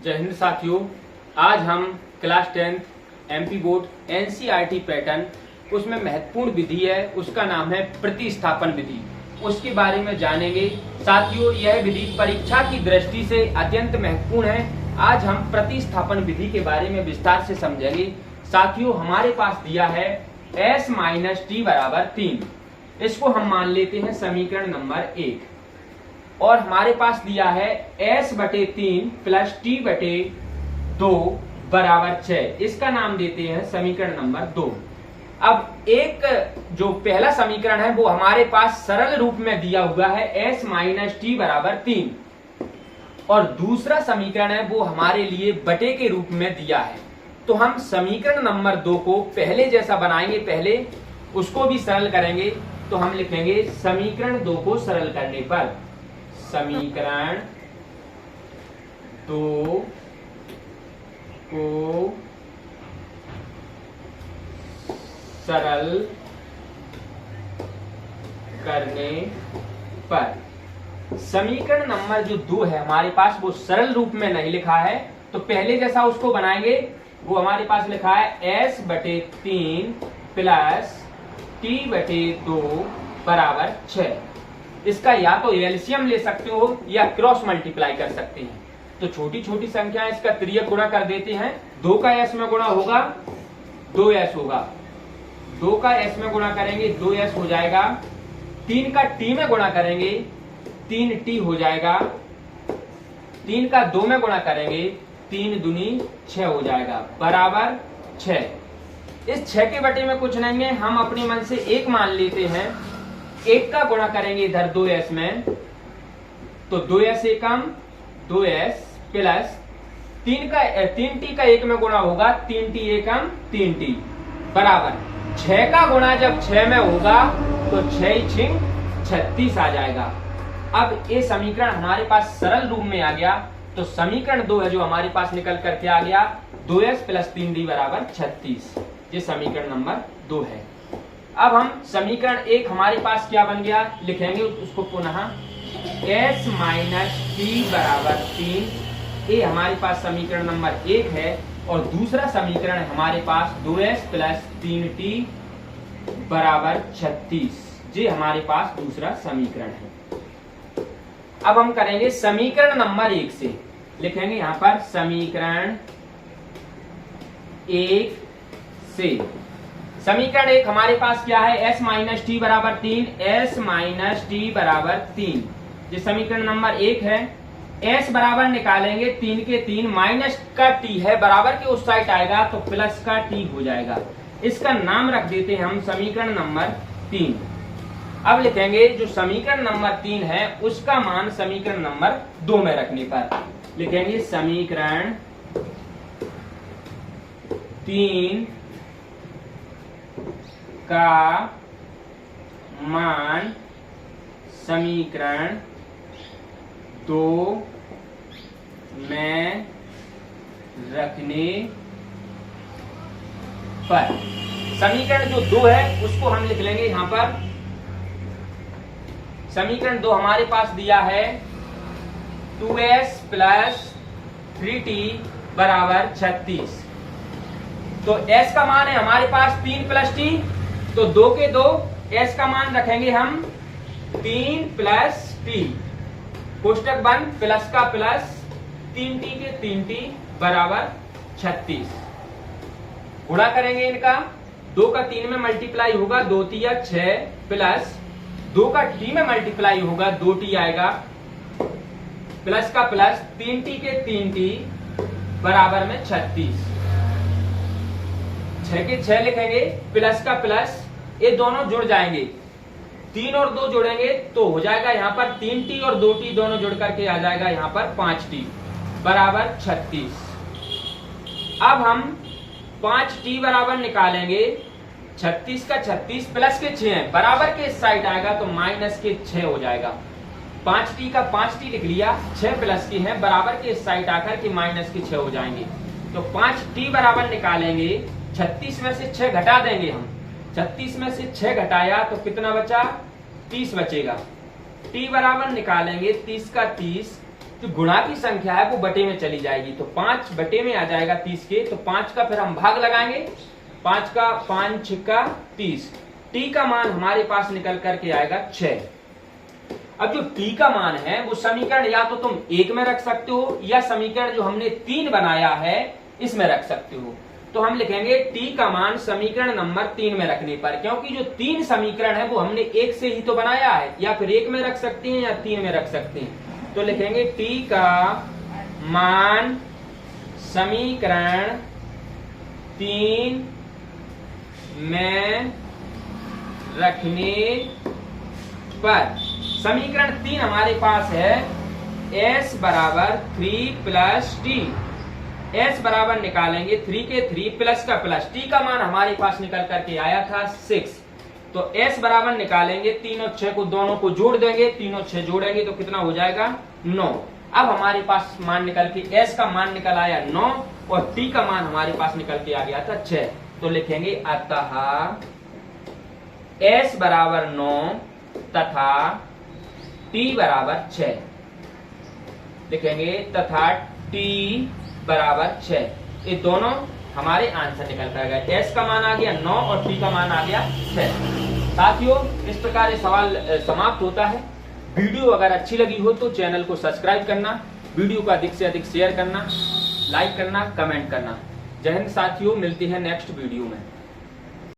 जय हिंद साथियों, आज हम class 10th MP board NCERT pattern उसमें महत्वपूर्ण विधि है, उसका नाम है प्रतिस्थापन विधि। उसके बारे में जानेंगे। साथियों, यह विधि परीक्षा की दृष्टि से अत्यंत महत्वपूर्ण है। आज हम प्रतिस्थापन विधि के बारे में विस्तार से समझेंगे। साथियों, हमारे पास दिया है s माइनस टी बराबर 3। इसको हम मान लेते हैं समीकरण नंबर 1। और हमारे पास दिया है s बटे 3 प्लस टी बटे 2 बराबर 6। इसका नाम देते हैं समीकरण नंबर 2। अब एक जो पहला समीकरण है वो हमारे पास सरल रूप में दिया हुआ है s माइनस टी बराबर 3, और दूसरा समीकरण है वो हमारे लिए बटे के रूप में दिया है। तो हम समीकरण नंबर 2 को पहले जैसा बनाएंगे, पहले उसको भी सरल करेंगे। तो हम लिखेंगे समीकरण 2 को सरल करने पर समीकरण 2 को सरल करने पर समीकरण नंबर जो 2 है हमारे पास वो सरल रूप में नहीं लिखा है, तो पहले जैसा उसको बनाएंगे। वो हमारे पास लिखा है s बटे 3 प्लस टी बटे 2 बराबर 6। इसका या तो एलसीएम ले सकते हो या क्रॉस मल्टीप्लाई कर सकते हैं। तो छोटी छोटी संख्या इसका तिर्यक गुणा कर देते हैं। 2 का s में गुणा होगा 2s होगा, 2 का s में गुणा करेंगे 2s हो जाएगा। 3 का t में गुणा करेंगे 3t हो जाएगा। 3 का 2 में गुणा करेंगे 3 दूनी 6 हो जाएगा बराबर 6। इस 6 के बटे में कुछ नहीं है, हम अपने मन से 1 मान लेते हैं। 1 का गुणा करेंगे इधर 2s में, तो 2s एकम 2s प्लस 3t का 1 में गुणा होगा 3t एकम 3t बराबर 6 का गुणा जब 6 में होगा तो 6 छिंग 36 आ जाएगा। अब ये समीकरण हमारे पास सरल रूप में आ गया। तो समीकरण 2 है जो हमारे पास निकल करके आ गया 2s प्लस 3d बराबर 36। ये समीकरण नंबर 2 है। अब हम समीकरण 1 हमारे पास क्या बन गया लिखेंगे उसको पुनः s माइनस टी बराबर 3। ये हमारे पास समीकरण नंबर 1 है। और दूसरा समीकरण हमारे पास 2s प्लस 3t बराबर 36। ये हमारे पास दूसरा समीकरण है। अब हम करेंगे समीकरण नंबर 1 से। लिखेंगे यहां पर समीकरण 1 से। समीकरण 1 हमारे पास क्या है s माइनस टी बराबर 3। s माइनस टी बराबर 3 ये समीकरण नंबर 1 है। s बराबर निकालेंगे 3 के 3, माइनस का t है बराबर के उस साइड आएगा तो प्लस का t हो जाएगा। इसका नाम रख देते हैं हम समीकरण नंबर 3। अब लिखेंगे जो समीकरण नंबर 3 है उसका मान समीकरण नंबर 2 में रखने पर लिखेंगे समीकरण 3 का मान समीकरण 2 में रखने पर समीकरण जो 2 है उसको हम लिख लेंगे यहां पर। समीकरण 2 हमारे पास दिया है 2s प्लस 3t बराबर 36। तो s का मान है हमारे पास 3 प्लस t, तो 2 के 2 s का मान रखेंगे हम 3 प्लस t, कोष्टक बंद, प्लस का प्लस 3t के 3t बराबर 36। गुणा करेंगे इनका, 2 का 3 में मल्टीप्लाई होगा 2 तिया 6 प्लस 2 का t में मल्टीप्लाई होगा 2t आएगा, प्लस का प्लस 3t के 3t बराबर में 36। 6 के 6 लिखेंगे, प्लस का प्लस, ये दोनों जुड़ जाएंगे। 3 और 2 जोड़ेंगे तो हो जाएगा यहाँ पर 3t और 2t दोनों जुड़ करके आ जाएगा यहाँ पर 5t बराबर 36। अब हम 5t बराबर निकालेंगे। 36 का 36 प्लस के 6 है बराबर के इस साइड आएगा तो माइनस के 6 हो जाएगा। 5t का 5t लिख लिया, 6 प्लस के हैं बराबर के इस साइड आकर के माइनस के 6 हो जाएंगे। तो 5t बराबर निकालेंगे, 36 में से 6 घटा देंगे हम। 36 में से 6 घटाया तो कितना बचा 30 बचेगा। t बराबर निकालेंगे 30 का 30, जो गुणा की संख्या है वो बटे में चली जाएगी, तो 5 बटे में आ जाएगा 30 के, तो 5 का फिर हम भाग लगाएंगे, 5 का 5 6 30, टी का मान हमारे पास निकल करके आएगा 6। अब जो टी का मान है वो समीकरण या तो तुम 1 में रख सकते हो या समीकरण जो हमने 3 बनाया है इसमें रख सकते हो। तो हम लिखेंगे टी का मान समीकरण नंबर 3 में रखने पर, क्योंकि जो 3 समीकरण है वो हमने 1 से ही तो बनाया है, या फिर 1 में रख सकते हैं या 3 में रख सकते हैं। तो लिखेंगे टी का मान समीकरण 3 में रखने पर, समीकरण 3 हमारे पास है s बराबर 3 प्लस टी, s बराबर निकालेंगे 3 के 3 प्लस का प्लस, टी का मान हमारे पास निकल करके आया था 6, तो s बराबर निकालेंगे 3 और 6 को दोनों को जोड़ देंगे, 3 और 6 जोड़ेंगे तो कितना हो जाएगा 9। अब हमारे पास मान निकल के s का मान निकल आया 9 और t का मान हमारे पास निकल के आ गया था 6, तो लिखेंगे अतः s बराबर 9 तथा t बराबर 6, लिखेंगे तथा t बराबर 6, ये दोनों हमारे आंसर निकल कर गए। s का मान आ गया 9 और t का मान आ गया 6। साथियों, इस प्रकार ये सवाल समाप्त होता है। वीडियो अगर अच्छी लगी हो तो चैनल को सब्सक्राइब करना, वीडियो को अधिक से अधिक शेयर करना, लाइक करना, कमेंट करना। जय हिंद साथियों, मिलती है नेक्स्ट वीडियो में।